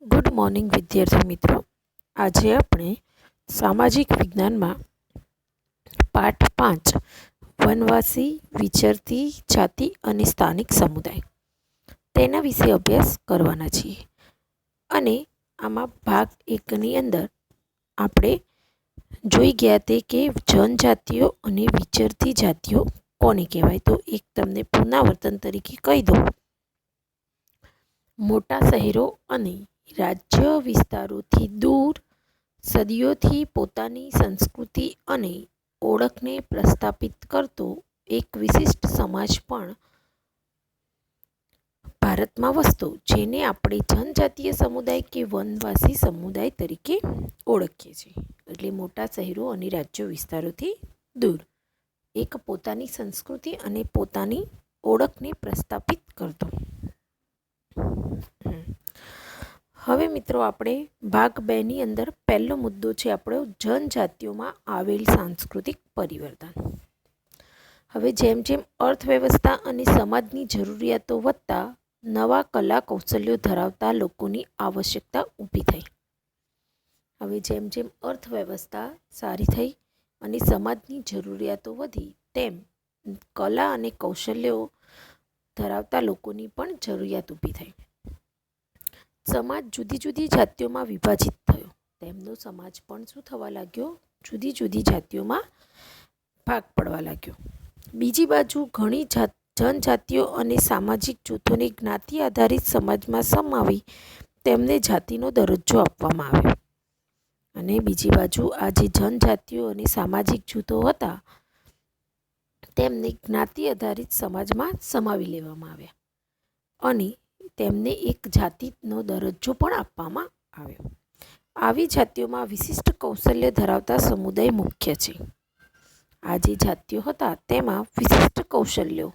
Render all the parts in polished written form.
Good morning વિદ્યાર્થી મિત્રો. આજે આપણે સામાજિક વિજ્ઞાનમાં પાઠ 5 વનવાસી, વિચરતી જાતિ અને સ્થાનિક સમુદાય તેના વિશે અભ્યાસ કરવાના છીએ. અને આમાં ભાગ 1ની અંદર આપણે જોઈ ગયા તે કે જનજાતિઓ અને વિચરતી જાતિઓ કોને કહેવાય. તો એક તમને પુનરાવર્તન તરીકે કહી દઉં. મોટા શહેરો અને રાજ્ય વિસ્તારોથી દૂર સદીઓથી પોતાની સંસ્કૃતિ અને ઓળખને પ્રસ્થાપિત કરતો એક વિશિષ્ટ સમાજ પણ ભારતમાં વસતો, જેને આપણે જનજાતીય સમુદાય કે વનવાસી સમુદાય તરીકે ઓળખીએ છીએ. એટલે મોટા શહેરો અને રાજ્ય વિસ્તારોથી દૂર એક પોતાની સંસ્કૃતિ અને પોતાની ઓળખને પ્રસ્થાપિત કરતો. હવે મિત્રો આપણે ભાગ 2ની અંદર પહેલો મુદ્દો છે આપણો જનજાતિઓમાં આવેલ સાંસ્કૃતિક પરિવર્તન. હવે જેમ જેમ અર્થવ્યવસ્થા અને સમાજની જરૂરિયાતો વધતા નવા કલા કૌશલ્યો ધરાવતા લોકોની આવશ્યકતા ઊભી થઈ. હવે જેમ જેમ અર્થવ્યવસ્થા સારી થઈ અને સમાજની જરૂરિયાતો વધી તેમ કલા અને કૌશલ્યો ધરાવતા લોકોની પણ જરૂરિયાત ઊભી થઈ. સમાજ જુદી જુદી જાતિઓમાં વિભાજિત થયો. તેમનો સમાજ પણ શું થવા લાગ્યો? જુદી જુદી જાતિઓમાં ભાગ પડવા લાગ્યો. બીજી બાજુ ઘણી જનજાતિઓ અને સામાજિક જૂથોને જ્ઞાતિ આધારિત સમાજમાં સમાવી તેમને જાતિનો દરજ્જો આપવામાં આવ્યો. અને બીજી બાજુ આ જે જનજાતિઓ અને સામાજિક જૂથો હતા તેમને જ્ઞાતિ આધારિત સમાજમાં સમાવી લેવામાં આવ્યા અને તેમને એક જાતિનો દરજ્જો પણ આપવામાં આવ્યો. આવી જાતિઓમાં વિશિષ્ટ કૌશલ્ય ધરાવતા સમુદાય મુખ્ય છે. આ જે જાતિઓ હતા તેમાં વિશિષ્ટ કૌશલ્યો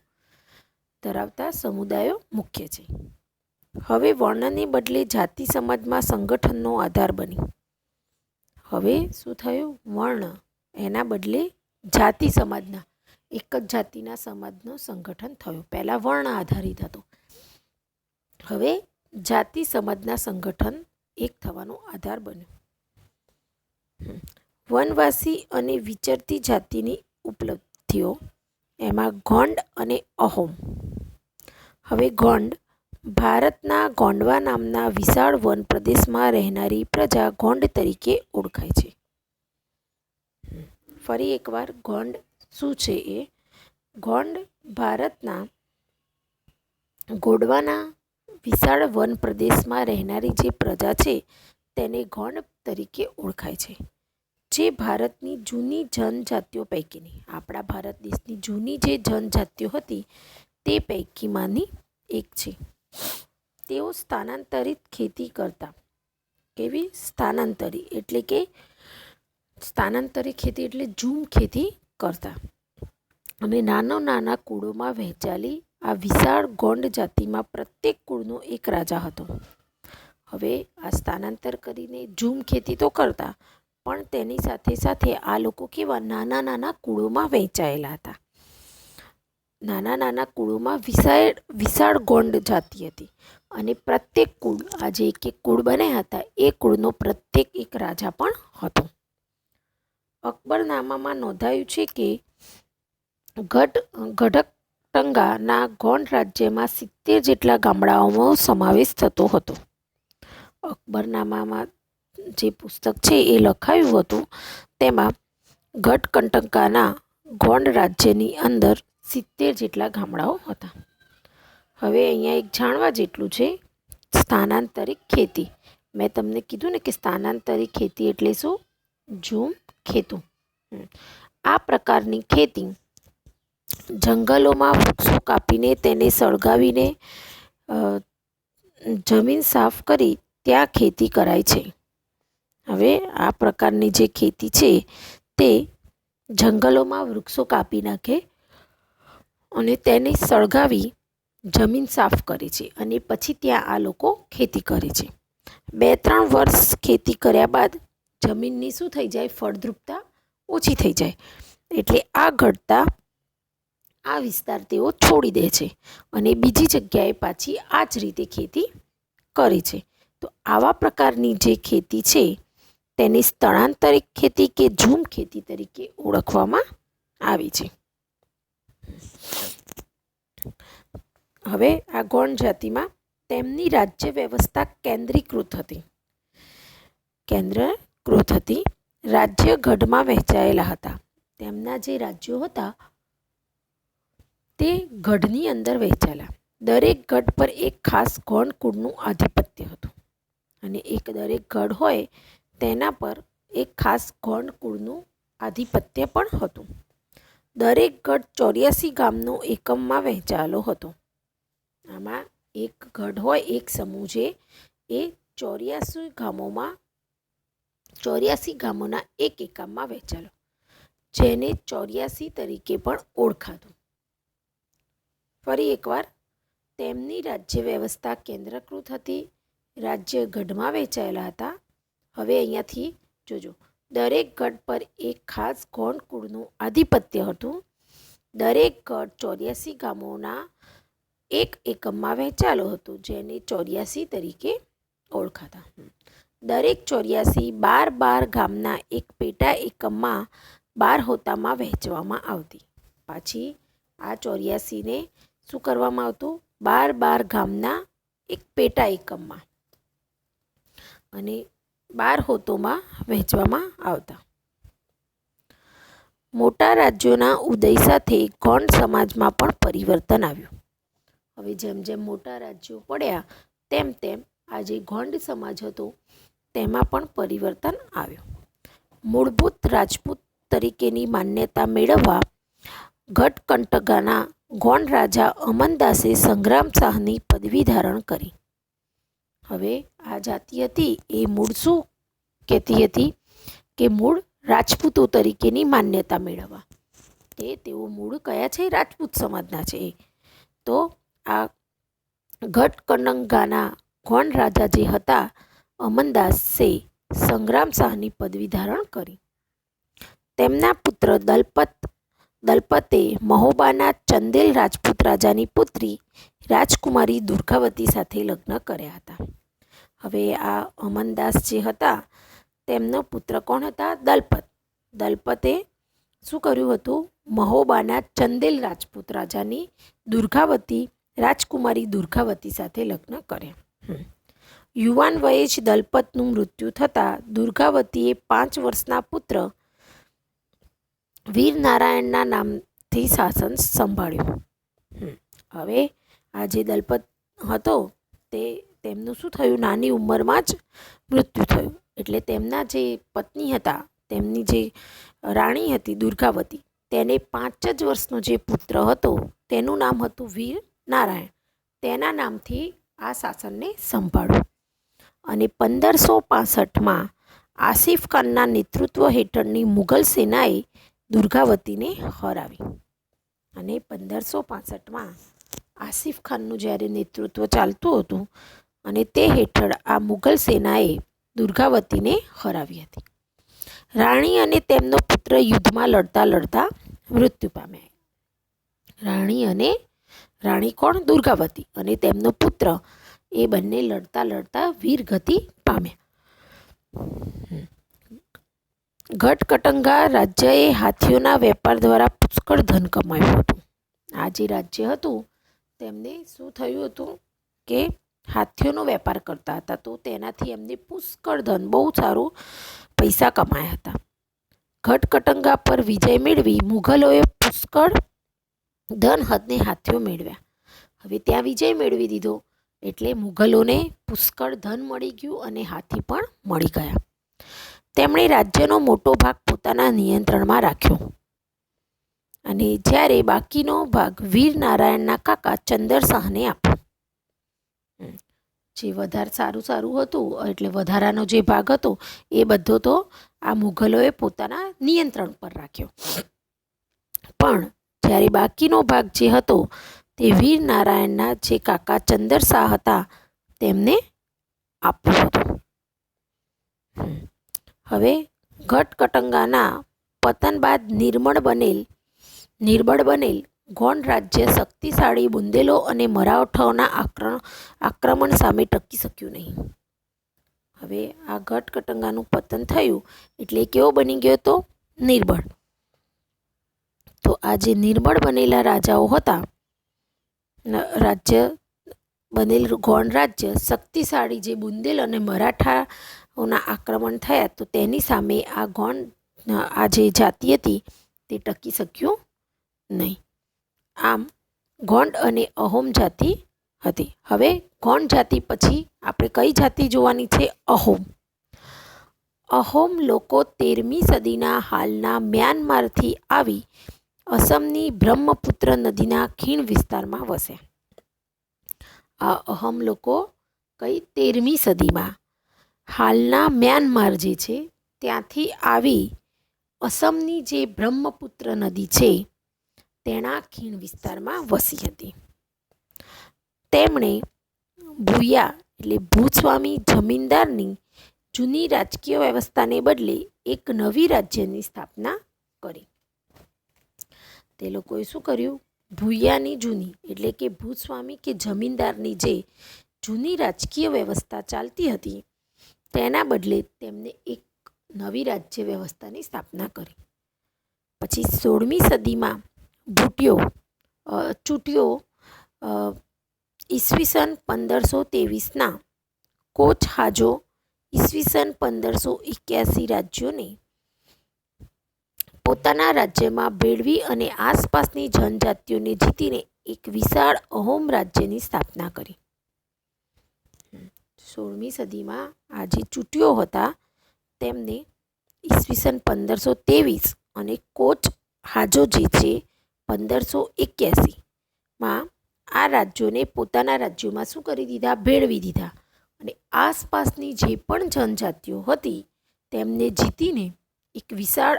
ધરાવતા સમુદાયો મુખ્ય છે. હવે વર્ણને બદલે જાતિ સમાજમાં સંગઠનનો આધાર બની. હવે શું થયું? વર્ણ એના બદલે જાતિ સમાજના એક જ જાતિના સમાજનું સંગઠન થયું. પહેલાં વર્ણ આધારિત હતો, હવે જાતિ સમાજના સંગઠન એક થવાનો આધાર બન્યો. વનવાસી અને વિચરતી જાતિની ઉપલબ્ધિઓ એમાં ગોંડ અને અહોમ. હવે ગોંડ ભારતના ગોંડવા નામના વિશાળ વન પ્રદેશમાં રહેનારી પ્રજા ગોંડ તરીકે ઓળખાય છે. ફરી એકવાર ગોંડ શું છે? એ ગોંડ ભારતના ગોંડવાના વિશાળ વન પ્રદેશમાં રહેનારી જે પ્રજા છે તેને ગોંડ તરીકે ઓળખાય છે. જે ભારતની જૂની જનજાતિઓ પૈકીની, આપણા ભારત દેશની જૂની જે જનજાતિઓ હતી તે પૈકીમાંની એક છે. તેઓ સ્થાનાંતરિત ખેતી કરતા. કેવી? સ્થાનાંતરિત એટલે કે સ્થાનાંતરિત ખેતી એટલે ઝૂમ ખેતી કરતા અને નાના કુળોમાં વહેંચાયેલી આ વિશાળ ગોંડ જાતિમાં પ્રત્યેક કુળનો એક રાજા હતો. હવે આ સ્થાનાંતર કરીને ઝૂમ ખેતી તો કરતા પણ તેની સાથે સાથે આ લોકો કેવા નાના કુળોમાં વહેંચાયેલા હતા. નાના કુળોમાં વિશાળ ગોંડ જાતિ હતી અને પ્રત્યેક કુળ આજે એક કુળ બન્યા હતા એ કુળનો પ્રત્યેક એક રાજા પણ હતો. અકબરનામામાં નોંધાયું છે કે ગઢકટંગાના ગોંડ રાજ્યમાં 70 જેટલા ગામડાઓનો સમાવેશ થતો હતો. અકબરનામામાં જે પુસ્તક છે એ લખાયું હતું તેમાં ગઢકટંગાના ગોંડ રાજ્યની અંદર 70 જેટલા ગામડાઓ હતા. હવે અહીંયા એક જાણવા જેટલું છે સ્થાનાંતરિત ખેતી. મેં તમને કીધું ને કે સ્થાનાંતરિત ખેતી એટલે શું? ઝૂમ ખેતું. આ પ્રકારની ખેતી જંગલોમાં વૃક્ષો કાપીને તેને સળગાવીને જમીન સાફ કરી ત્યાં ખેતી કરાય છે. હવે આ પ્રકારની જે ખેતી છે તે જંગલોમાં વૃક્ષો કાપી નાખે અને તેને સળગાવી જમીન સાફ કરે છે અને પછી ત્યાં આ લોકો ખેતી કરે છે. 2-3 વર્ષ ખેતી કર્યા બાદ જમીનની શું થઈ જાય? ફળદ્રુપતા ઓછી થઈ જાય. એટલે આ ઘટતા આ વિસ્તાર તેઓ છોડી દે છે અને બીજી જગ્યાએ પાછી આ જ રીતે ખેતી કરે છે. તો આવા પ્રકારની જે ખેતી છે તેને સ્થળાંતરિત ખેતી કે ઝૂમ ખેતી તરીકે ઓળખવામાં આવી છે. હવે આ ગોંડ જાતિમાં તેમની રાજ્ય વ્યવસ્થા કેન્દ્રીકૃત હતી. રાજ્ય ગઢમાં વહેંચાયેલા હતા. તેમના જે રાજ્યો હતા તે ગઢની અંદર વહેંચાયેલા. દરેક ગઢ પર એક ખાસ ગોંડ કુળનું આધિપત્ય હતું અને દરેક ગઢ હોય તેના પર એક ખાસ ગોંડ કુળનું આધિપત્ય પણ હતું. દરેક ગઢ 84 ગામનો એકમમાં વહેંચાયેલો હતો. આમાં એક ગઢ હોય, એક સમૂહ છે, એ 84 ગામોના એક એકમમાં વહેંચાયેલો, જેને 84 તરીકે પણ ઓળખાતું. ફરી એકવાર, તેમની રાજ્ય વ્યવસ્થા કેન્દ્રીકૃત હતી. રાજ્ય ગઢમાં વહેંચાયેલા હતા. હવે અહીંયાથી જોજો, દરેક ગઢ પર એક ખાસ ગોંડ કુળનું આધિપત્ય હતું. દરેક ગઢ 84 ગામોના એક એકમમાં વહેંચાયેલો હતો, જેને 84 તરીકે ઓળખાતા. દરેક 84 12 ગામના એક પેટા એકમમાં 12 હોતામાં વહેંચવામાં આવતી. પાછી આ 84ને શું કરવામાં આવતું? 12 ગામના એક પેટા એકમમાં અને 12 હોતોમાં વહેંચવામાં આવતા. મોટા રાજ્યોના ઉદય સાથે ગોંડ સમાજમાં પણ પરિવર્તન આવ્યું. હવે જેમ જેમ મોટા રાજ્યો પડ્યા તેમ તેમ આ જે ગોંડ સમાજ હતો તેમાં પણ પરિવર્તન આવ્યું. મૂળભૂત રાજપૂત તરીકેની માન્યતા મેળવવા ગઢકંટકાના ગોંડ રાજા અમનદાસે સંગ્રામ શાહની પદવી ધારણ કરી. હવે આ જાતિ હતી એ મૂળ શું કહેતી હતી કે મૂળ રાજપૂતો તરીકેની માન્યતા મેળવવા. તેઓ મૂળ કયા છે? રાજપૂત સમાજના છે. તો આ ગઢકંટકાના ગોંડ રાજા જે હતા અમનદાસે સંગ્રામ શાહની પદવી ધારણ કરી. તેમના પુત્ર દલપતે મહોબાના ચંદેલ રાજપૂત રાજાની પુત્રી રાજકુમારી દુર્ગાવતી સાથે લગ્ન કર્યા હતા. હવે આ અમનદાસ જે હતા તેમનો પુત્ર કોણ હતા? દલપતે શું કર્યું હતું? મહોબાના ચંદેલ રાજપૂત રાજાની રાજકુમારી દુર્ગાવતી સાથે લગ્ન કર્યા. યુવાન વયે જ દલપતનું મૃત્યુ થતાં દુર્ગાવતીએ 5 વર્ષના પુત્ર વીરનારાયણના નામથી શાસન સંભાળ્યું. હવે આ જે દલપત હતો તેમનું શું થયું? નાની ઉંમરમાં જ મૃત્યુ થયું. એટલે તેમના જે પત્ની હતા, તેમની જે રાણી હતી દુર્ગાવતી, તેને 5 જ વર્ષનો જે પુત્ર હતો તેનું નામ હતું વીર નારાયણ. તેના નામથી આ શાસનને સંભાળ્યું અને 1565માં આસિફ ખાનના નેતૃત્વ હેઠળની મુઘલ સેનાએ દુર્ગાવતીને હરાવી. અને 1565માં આસિફ ખાનનું જ્યારે નેતૃત્વ ચાલતું હતું અને તે હેઠળ આ મુઘલ સેનાએ દુર્ગાવતીને હરાવી હતી. રાણી અને તેમનો પુત્ર યુદ્ધમાં લડતા મૃત્યુ પામ્યા. રાણી કોણ? દુર્ગાવતી અને તેમનો પુત્ર એ બંને લડતા વીરગતિ પામ્યા. ગઢકટંગા રાજ્યએ હાથીઓના વેપાર દ્વારા પુષ્કળ ધન કમાયું હતું. આ જે રાજ્ય હતું તેમને શું થયું હતું કે હાથીઓનો વેપાર કરતા હતા, તો તેનાથી એમને પુષ્કળ ધન, બહુ સારું પૈસા કમાયા હતા. ગઢકટંગા પર વિજય મેળવી મુઘલોએ પુષ્કળ ધન અને હાથીઓ મેળવ્યા. હવે ત્યાં વિજય મેળવી દીધો એટલે મુઘલોને પુષ્કળ ધન મળી ગયું અને હાથી પણ મળી ગયા. તેમણે રાજ્યનો મોટો ભાગ પોતાના નિયંત્રણમાં રાખ્યો અને જ્યારે બાકીનો ભાગ વીર નારાયણના કાકા ચંદર શાહને આપ્યો. જે વધારે સારું હતું એટલે વધારાનો જે ભાગ હતો એ બધો તો આ મુઘલોએ પોતાના નિયંત્રણ પર રાખ્યો, પણ જ્યારે બાકીનો ભાગ જે હતો તે વીર નારાયણના જે કાકા ચંદર શાહ હતા તેમને આપ્યો હતો. હવે ગઢકટંગાના પતન બાદ નિર્બળ બનેલ ગોંડ રાજ્ય શક્તિશાળી બુંદેલો અને મરાઠાઓના આક્રમણ સામે ટકી શક્યું નહીં. હવે આ ગઢકટંગાનું પતન થયું એટલે કેવો બની ગયો તો નિર્બળ. તો આ જે નિર્બળ બનેલા રાજાઓ હતા, રાજ્ય બનેલું ગોંડ રાજ્ય શક્તિશાળી જે બુંદેલ અને મરાઠાઓના આક્રમણ થયા, તો તેની સામે આ જે જાતિ હતી તે ટકી શક્યું નહીં. આમ ગોંડ અને અહોમ જાતિ હતી. હવે ગોંડ જાતિ પછી આપણે કઈ જાતિ જોવાની છે? અહોમ. અહોમ લોકો 13મી સદીના હાલના મ્યાનમારથી આવી અસમની બ્રહ્મપુત્ર નદીના ખીણ વિસ્તારમાં વસ્યા. આ અહોમ લોકો કઈ 13મી સદીમાં હાલના મ્યાનમાર જે છે ત્યાંથી આવી અસમની જે બ્રહ્મપુત્ર નદી છે તેના ખીણ વિસ્તારમાં વસી હતી. તેમણે ભૂયા એટલે ભૂસ્વામી જમીનદારની જૂની રાજકીય વ્યવસ્થાને બદલે એક નવી રાજ્યની સ્થાપના કરી. તે લોકોએ શું કર્યું? ભૂયાની જૂની એટલે કે ભૂસ્વામી કે જમીનદારની જે જૂની રાજકીય વ્યવસ્થા ચાલતી હતી તેના બદલે તેમને એક નવી રાજ્ય વ્યવસ્થાની સ્થાપના કરી. પછી 16મી સદીમાં ચૂંટ્યો ઈસવીસન 1523ના કોચ હાજો ઈસવીસન 1581 રાજ્યોને પોતાના રાજ્યમાં ભેળવી અને આસપાસની જનજાતિઓને જીતીને એક વિશાળ અહોમ રાજ્યની સ્થાપના કરી. 16મી સદીમાં આ જે ચૂંટ્યો હતા તેમને ઈસવીસન 1523 અને કોચ હાજો જે છે 1581માં આ રાજ્યોને પોતાના રાજ્યોમાં શું કરી દીધા? ભેળવી દીધા અને આસપાસની જે પણ જનજાતિઓ હતી તેમને જીતીને એક વિશાળ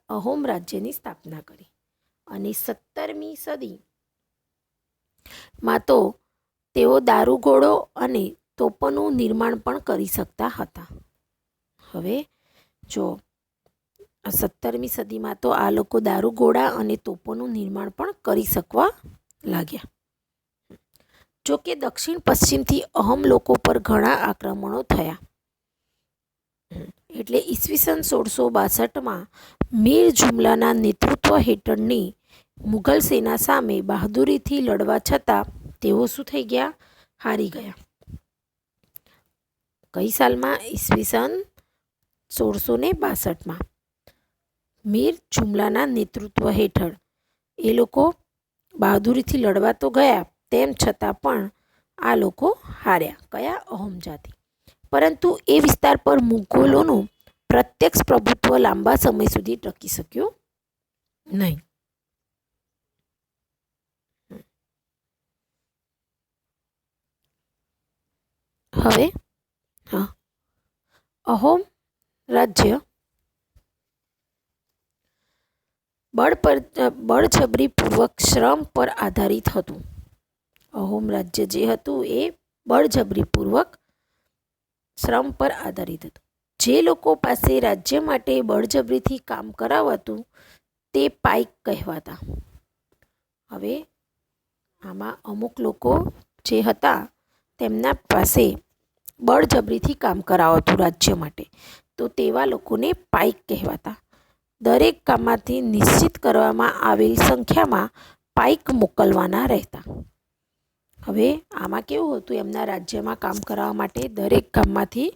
અહોમ રાજ્યની સ્થાપના કરી. અને 17મી સદીમાં તો તેઓ દારૂગોળો અને તોપોનું નિર્માણ પણ કરી શકતા હતા. હવે જો 17મી સદીમાં તો આ લોકો દારૂગોળા અને તોપોનું નિર્માણ પણ કરી શકવા લાગ્યા. જો કે દક્ષિણ પશ્ચિમથી અહોમ લોકો પર ઘણા આક્રમણો થયા. એટલે ઈસવીસન 1662માં મીર જુમલાના નેતૃત્વ હેઠળની મુઘલ સેના સામે બહાદુરીથી લડવા છતાં તેઓ શું થઈ ગયા? હારી ગયા. કઈ સાલમાં? ઈસવીસન 1662માં મીર જુમલાના નેતૃત્વ હેઠળ એ લોકો બહાદુરીથી લડવા તો ગયા, તેમ છતાં પણ આ લોકો હાર્યા. કયા? અહોમ જાતિ. પરંતુ એ વિસ્તાર પર મુઘલોનું પ્રત્યક્ષ પ્રભુત્વ લાંબા સમય સુધી ટકી શક્યું નહીં. હવે અહોમ રાજ્ય બળજબરીપૂર્વક શ્રમ પર આધારિત હતું. અહોમ રાજ્ય જે હતું એ બળજબરીપૂર્વક શ્રમ પર આધારિત હતું. જે લોકો પાસે રાજ્ય માટે બળજબરીથી કામ કરાવાતું તે પાઇક કહેવાતા. હવે આમાં અમુક લોકો જે હતા તેમના પાસે બળજબરીથી કામ કરાવાતું રાજ્ય માટે, તો તેવા લોકોને પાઇક કહેવાતા. દરેક ગામમાંથી નિશ્ચિત કરવામાં આવેલ સંખ્યામાં પાઇક મોકલવાના રહેતા. હવે આમાં કેવું હતું? એમના રાજ્યમાં કામ કરાવવા માટે દરેક ગામમાંથી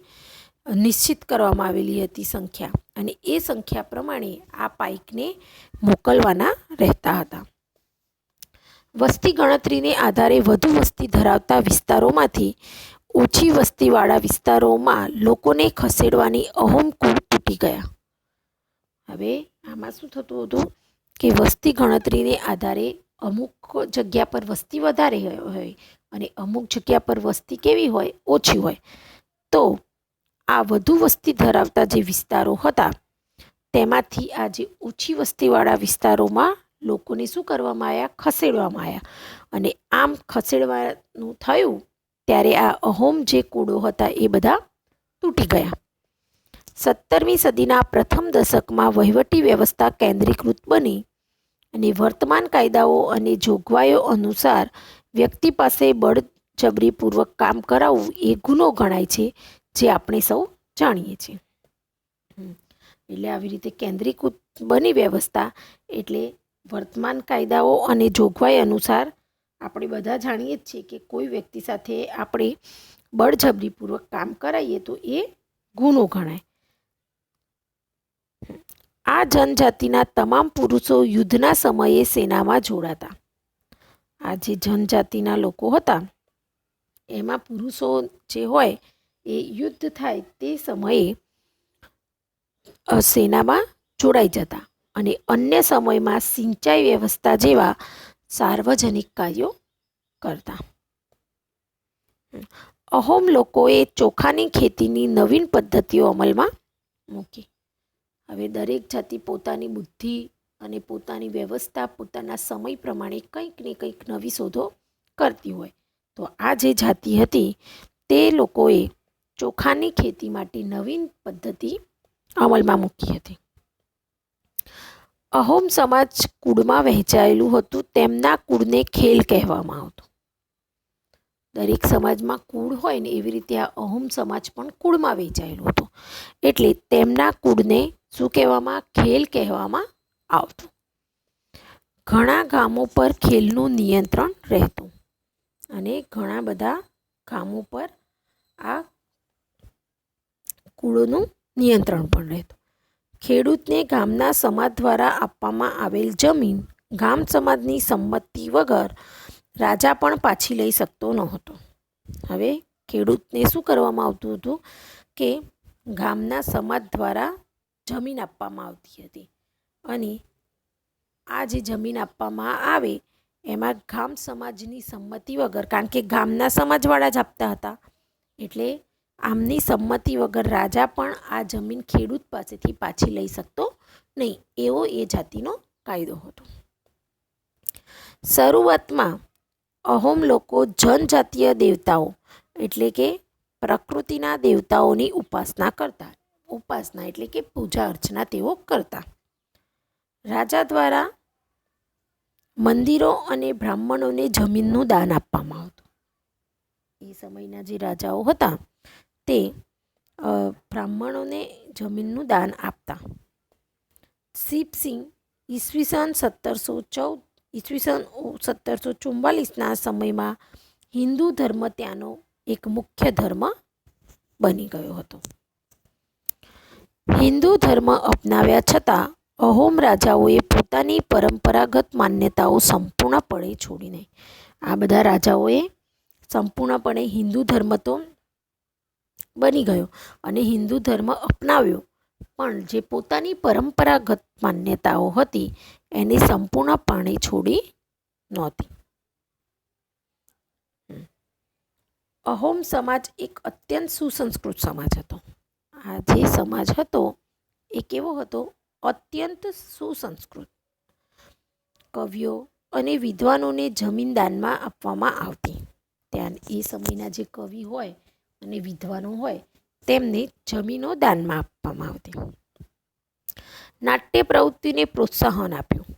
નિશ્ચિત કરવામાં આવેલી હતી સંખ્યા, અને એ સંખ્યા પ્રમાણે આ પાઇકને મોકલવાના રહેતા હતા. વસ્તી ગણતરીને આધારે વધુ વસ્તી ધરાવતા વિસ્તારોમાંથી ઓછી વસ્તીવાળા વિસ્તારોમાં લોકોને ખસેડવાની અહોમ કુળ તૂટી ગયા. હવે આમાં શું થતું હતું કે વસ્તી ગણતરીને આધારે અમુક જગ્યા પર વસ્તી વધારે હોય અને અમુક જગ્યા પર વસ્તી કેવી હોય? ઓછી હોય. તો આ વધુ વસ્તી ધરાવતા જે વિસ્તારો હતા તેમાંથી આ જે ઓછી વસ્તીવાળા વિસ્તારોમાં લોકોને શું કરવામાં આવ્યા? ખસેડવામાં આવ્યા. અને આમ ખસેડવાનું થયું ત્યારે આ અહોમ જે કુળો હતા એ બધા તૂટી ગયા. 17મી સદીના પ્રથમ દશકમાં વહીવટી વ્યવસ્થા કેન્દ્રીકૃત બની અને વર્તમાન કાયદાઓ અને જોગવાઈઓ અનુસાર વ્યક્તિ પાસે બળજબરીપૂર્વક કામ કરાવવું એ ગુનો ગણાય છે, જે આપણે સૌ જાણીએ છીએ. એટલે આવી રીતે કેન્દ્રીકૃત બની વ્યવસ્થા એટલે વર્તમાન કાયદાઓ અને જોગવાઈ અનુસાર આપણે બધા જાણીએ જ છીએ કે કોઈ વ્યક્તિ સાથે આપણે બળજબરીપૂર્વક કામ કરાવીએ તો એ ગુનો ગણાય. આ જનજાતિના તમામ પુરુષો યુદ્ધના સમયે સેનામાં જોડાતા. આ જે જનજાતિના લોકો હતા એમાં પુરુષો જે હોય એ યુદ્ધ થાય તે સમયે સેનામાં જોડાઈ જતા અને અન્ય સમયમાં સિંચાઈ વ્યવસ્થા જેવા સાર્વજનિક કાર્યો કરતા. અહોમ લોકોએ ચોખાની ખેતીની નવીન પદ્ધતિઓ અમલમાં મૂકી. હવે દરેક જાતિ પોતાની બુદ્ધિ અને પોતાની વ્યવસ્થા પોતાના સમય પ્રમાણે કંઈક ને કંઈક નવી શોધો કરતી હોય. તો આ જે જાતિ હતી તે લોકોએ ચોખાની ખેતી માટે નવીન પદ્ધતિ અમલમાં મૂકી હતી. અહોમ સમાજ કુળમાં વહેંચાયેલું હતું. તેમના કુળને ખેલ કહેવામાં આવતું. દરેક સમાજમાં કુળ હોય ને એવી રીતે આ અહોમ સમાજ પણ કુળમાં વહેંચાયેલું હતું. એટલે તેમના કુળને શું કહેવામાં? ખેલ કહેવામાં આવતું. ઘણા ગામો પર ખેલનું નિયંત્રણ રહેતું અને ઘણા બધા ગામો પર આ કુળોનું નિયંત્રણ પણ રહેતું. ખેડૂતને ગામના સમાજ દ્વારા આપવામાં આવેલ જમીન ગામ સમાજની સંમતિ વગર રાજા પણ પાછી લઈ શકતો ન હતો. હવે ખેડૂતને શું કરવામાં આવતું હતું કે ગામના સમાજ દ્વારા જમીન આપવામાં આવતી હતી અને આ જે જમીન આપવામાં આવે એમાં ગામ સમાજની સંમતિ વગર, કારણ કે ગામના સમાજવાળા જ આપતા હતા એટલે આમની સંમતિ વગર રાજા પણ આ જમીન ખેડૂત પાસેથી પાછી લઈ શકતો નહીં, એવો એ જાતિનો કાયદો હતો. શરૂઆતમાં અહોમ લોકો જનજાતીય દેવતાઓ એટલે કે પ્રકૃતિના દેવતાઓની ઉપાસના કરતા. ઉપાસના એટલે કે પૂજા અર્ચના તેઓ કરતા. રાજા દ્વારા મંદિરો અને બ્રાહ્મણોને જમીનનું દાન આપવામાં આવતું. એ સમયના જે રાજાઓ હતા તે બ્રાહ્મણોને જમીનનું દાન આપતા. શિવસિંહ ઈસવીસન 1744ના સમયમાં હિન્દુ ધર્મ ત્યાંનો એક મુખ્ય ધર્મ બની ગયો હતો. હિન્દુ ધર્મ અપનાવ્યા છતાં અહોમ રાજાઓએ પોતાની પરંપરાગત માન્યતાઓ સંપૂર્ણપણે છોડીને, આ બધા રાજાઓએ સંપૂર્ણપણે હિન્દુ ધર્મ તો બની ગયો અને હિન્દુ ધર્મ અપનાવ્યો, પણ જે પોતાની પરંપરાગત માન્યતાઓ હતી એને સંપૂર્ણપણે છોડી નહોતી. અહોમ સમાજ એક અત્યંત સુસંસ્કૃત સમાજ હતો. આ જે સમાજ હતો એ કેવો હતો? અત્યંત સુસંસ્કૃત. કવિઓ અને વિદ્વાનોને જમીન દાનમાં આપવામાં આવતી. ત્યાં એ સમયના જે કવિ હોય અને વિદ્વાનો હોય તેમને જમીનો દાનમાં આપવામાં આવતી. નાટ્ય પ્રવૃત્તિને પ્રોત્સાહન આપ્યું.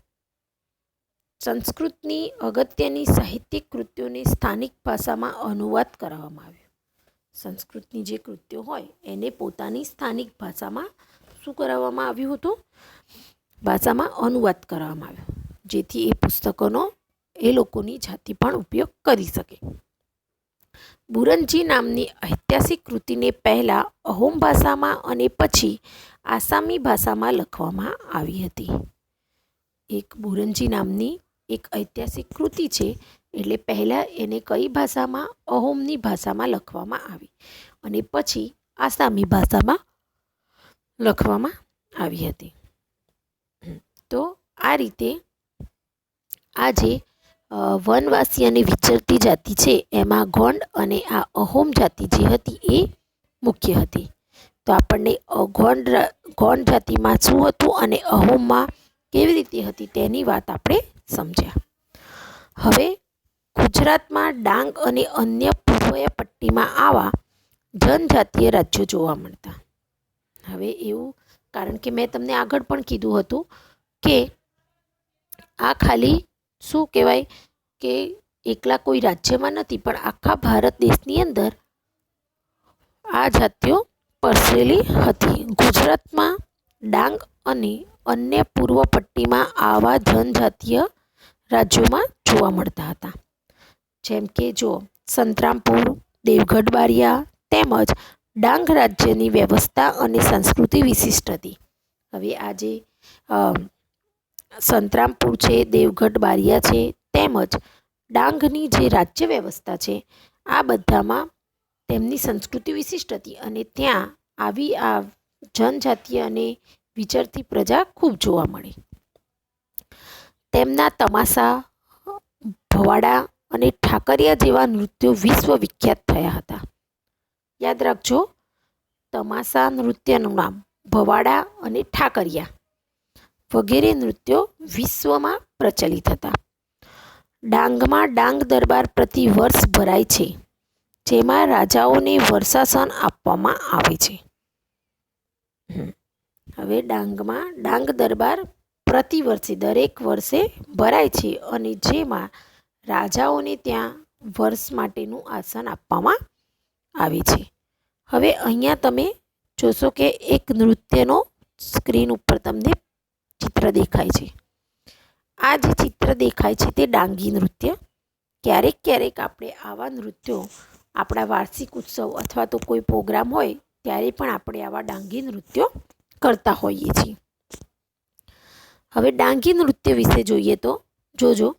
સંસ્કૃતની અગત્યની સાહિત્યિક કૃતિઓને સ્થાનિક ભાષામાં અનુવાદ કરવામાં આવ્યો. સંસ્કૃતની જે કૃતિઓ હોય એને પોતાની સ્થાનિક ભાષામાં શું કરાવવામાં આવ્યું હતું? ભાષામાં અનુવાદ કરવામાં આવ્યો, જેથી એ પુસ્તકોનો એ લોકોની જાતિ પણ ઉપયોગ કરી શકે. બુરંજી નામની ઐતિહાસિક કૃતિને પહેલાં અહોમ ભાષામાં અને પછી આસામી ભાષામાં લખવામાં આવી હતી. એક બુરંજી નામની એક ઐતિહાસિક કૃતિ છે એટલે પહેલાં એને કઈ ભાષામાં? અહોમની ભાષામાં લખવામાં આવી અને પછી આસામી ભાષામાં લખવામાં આવી હતી. તો આ રીતે આ જે વનવાસી અને વિચરતી જાતિ છે એમાં ગોંડ અને આ અહોમ જાતિ જે હતી એ મુખ્ય હતી. તો આપણને ગોંડ જાતિમાં શું હતું અને અહોમમાં કેવી રીતે હતી તેની વાત આપણે સમજ્યા. હવે ગુજરાતમાં ડાંગ અને અન્ય પૂર્વીય પટ્ટીમાં આવા જનજાતીય રાજ્યો જોવા મળતા. હવે એવું, કારણ કે મેં તમને આગળ પણ કીધું હતું કે આ ખાલી શું કહેવાય કે એકલા કોઈ રાજ્યમાં નથી, પણ આખા ભારત દેશની અંદર આ જાતિઓ પ્રસરેલી હતી. ગુજરાતમાં ડાંગ અને અન્ય પૂર્વ પટ્ટીમાં આવા જનજાતીય રાજ્યોમાં જોવા મળતા હતા. જેમ કે જો સંતરામપુર, દેવગઢ બારિયા તેમજ ડાંગ રાજ્યની વ્યવસ્થા અને સંસ્કૃતિ વિશિષ્ટ હતી. હવે આજે સંતરામપુર છે, દેવગઢ બારિયા છે તેમજ ડાંગની જે રાજ્ય વ્યવસ્થા છે આ બધામાં તેમની સંસ્કૃતિ વિશિષ્ટ હતી અને ત્યાં આવી આ જનજાતીય અને વિચરતી પ્રજા ખૂબ જોવા મળી. તેમના તમાસા, ભવાડા અને ઠાકરિયા જેવા નૃત્યો વિશ્વ વિખ્યાત થયા હતા. યાદ રાખજો, તમાસા નૃત્યનું નામ ભવાડા અને ઠાકરિયા વગેરે નૃત્યો વિશ્વમાં પ્રચલિત હતા. ડાંગમાં ડાંગ દરબાર પ્રતિ વર્ષ ભરાય છે, જેમાં રાજાઓને વર્ષાસન આપવામાં આવે છે. હવે ડાંગમાં ડાંગ દરબાર પ્રતિ વર્ષે દરેક વર્ષે ભરાય છે અને જેમાં રાજાઓને ત્યાં વર્ષ માટેનું આસન આપવામાં આવે છે. હવે અહીંયા તમે જોશો કે એક નૃત્યનો સ્ક્રીન ઉપર તમને ચિત્ર દેખાય છે. આ જે ચિત્ર દેખાય છે તે ડાંગી નૃત્ય. ક્યારેક ક્યારેક આપણે આવા નૃત્યો આપણા વાર્ષિક ઉત્સવ અથવા તો કોઈ પ્રોગ્રામ હોય ત્યારે પણ આપણે આવા ડાંગી નૃત્યો કરતા હોઈએ છીએ. હવે ડાંગી નૃત્ય વિશે જોઈએ તો જોજો,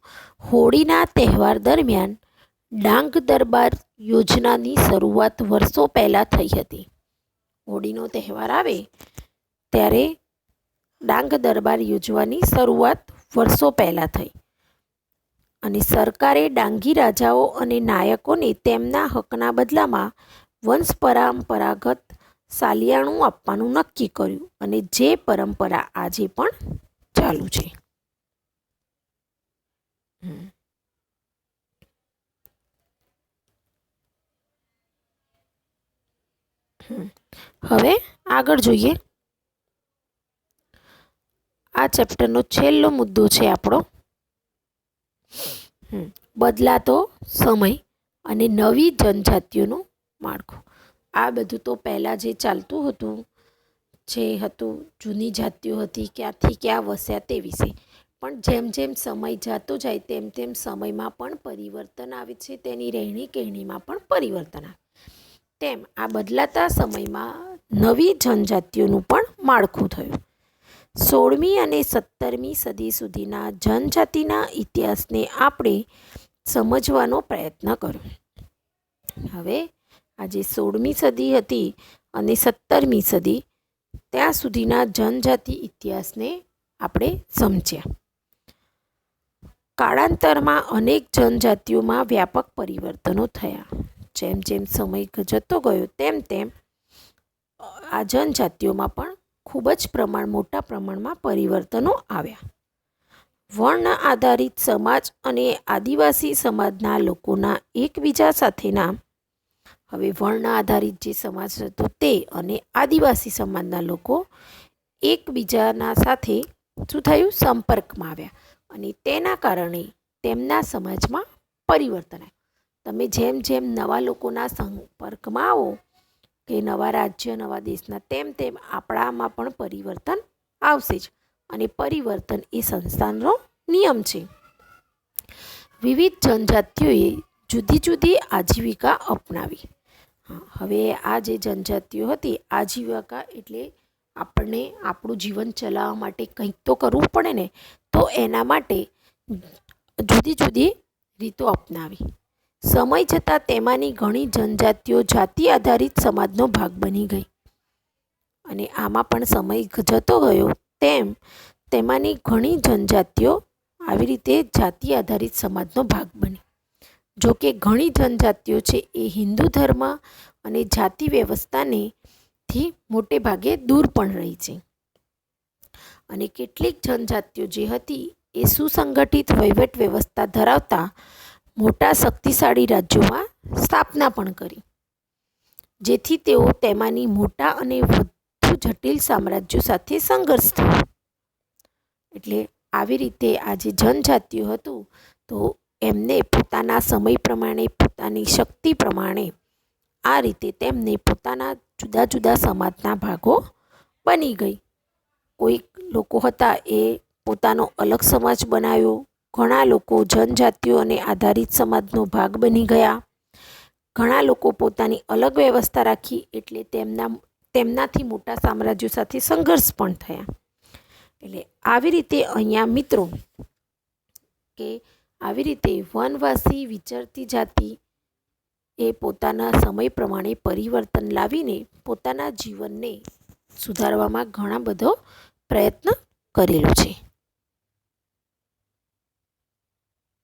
હોળીના તહેવાર દરમિયાન ડાંગ દરબાર યોજનાની શરૂઆત વર્ષો પહેલાં થઈ હતી. હોળીનો તહેવાર આવે ત્યારે ડાંગ દરબાર યોજવાની શરૂઆત વર્ષો પહેલાં થઈ અને સરકારે ડાંગી રાજાઓ અને નાયકોને તેમના હકના બદલામાં વંશ પરંપરાગત સાલિયાણું આપવાનું નક્કી કર્યું અને જે પરંપરા આજે પણ ચાલુ છે. હવે આગળ જોઈએ. આ ચેપ્ટરનો છેલ્લો મુદ્દો છે આપણો બદલાતો સમય અને નવી જનજાતિઓનું માળખું. આ બધું તો પહેલાં જે ચાલતું હતું, જે હતું જૂની જાતિઓ હતી, ક્યાંથી ક્યાં વસ્યા તે વિશે. પણ જેમ જેમ સમય જતો જાય તેમ તેમ સમયમાં પણ પરિવર્તન આવે છે, તેની રહેણી કહેણીમાં પણ પરિવર્તન આવે. તેમ આ બદલાતા સમયમાં નવી જનજાતિઓનું પણ માળખું થયું. 16મી અને 17મી સદી સુધીના જનજાતિના ઇતિહાસને આપણે સમજવાનો પ્રયત્ન કર્યો. હવે આજે 16મી સદી હતી અને 17મી સદી, ત્યાં સુધીના જનજાતિ ઇતિહાસને આપણે સમજ્યા. કાળાંતરમાં અનેક જનજાતિઓમાં વ્યાપક પરિવર્તનો થયા. જેમ જેમ સમય જતો ગયો તેમ તેમ આ જનજાતિઓમાં પણ ખૂબ જ મોટા પ્રમાણમાં પરિવર્તનો આવ્યા. વર્ણ આધારિત સમાજ અને આદિવાસી સમાજના લોકોના એકબીજા સાથેના, હવે વર્ણ આધારિત જે સમાજ હતો તે અને આદિવાસી સમાજના લોકો એકબીજાના સાથે શું થયું, સંપર્કમાં આવ્યા અને તેના કારણે તેમના સમાજમાં પરિવર્તન આવ્યું. તમે જેમ જેમ નવા લોકોના સંપર્કમાં આવો કે નવા રાજ્ય, નવા દેશના, તેમ તેમ આપણામાં પણ પરિવર્તન આવશે જ અને પરિવર્તન એ સંસ્થાનો નિયમ છે. વિવિધ જનજાતિઓએ જુદી જુદી આજીવિકા અપનાવી. હવે આ જે જનજાતિઓ હતી, આજીવિકા એટલે આપણને આપણું જીવન ચલાવવા માટે કંઈક તો કરવું પડે ને, તો એના માટે જુદી જુદી રીતો અપનાવી. સમય જતાં તેમાંની ઘણી જનજાતિઓ જાતિ આધારિત સમાજનો ભાગ બની ગઈ અને આમાં પણ સમય જતો ગયો તેમ તેમાંની ઘણી જનજાતિઓ આવી રીતે જાતિ આધારિત સમાજનો ભાગ બની. જો કે ઘણી જનજાતિઓ છે એ હિન્દુ ધર્મ અને જાતિ વ્યવસ્થાથી મોટે ભાગે દૂર પણ રહી છે અને કેટલીક જનજાતિઓ જે હતી એ સુસંગઠિત વહીવટ વ્યવસ્થા ધરાવતા મોટા શક્તિશાળી રાજ્યોમાં સ્થાપના પણ કરી, જેથી તેઓ તેમાંની મોટા અને વધુ જટિલ સામ્રાજ્યો સાથે સંઘર્ષ થયો. એટલે આવી રીતે આ જે જનજાતિઓ હતું તો એમને પોતાના સમય પ્રમાણે, પોતાની શક્તિ પ્રમાણે આ રીતે તેમને પોતાના જુદા જુદા સમાજના ભાગો બની ગઈ. કોઈક લોકો હતા એ પોતાનો અલગ સમાજ બનાવ્યો, ઘણા લોકો જનજાતિઓને આધારિત સમાજનો ભાગ બની ગયા, ઘણા લોકો પોતાની અલગ વ્યવસ્થા રાખી એટલે તેમનાથી મોટા સામ્રાજ્યો સાથે સંઘર્ષ પણ થયા. એટલે આવી રીતે અહીંયા મિત્રો કે આવી રીતે વનવાસી વિચરતી જાતિ એ પોતાના સમય પ્રમાણે પરિવર્તન લાવીને પોતાના જીવનને સુધારવામાં ઘણા બધો પ્રયત્ન કરેલો છે.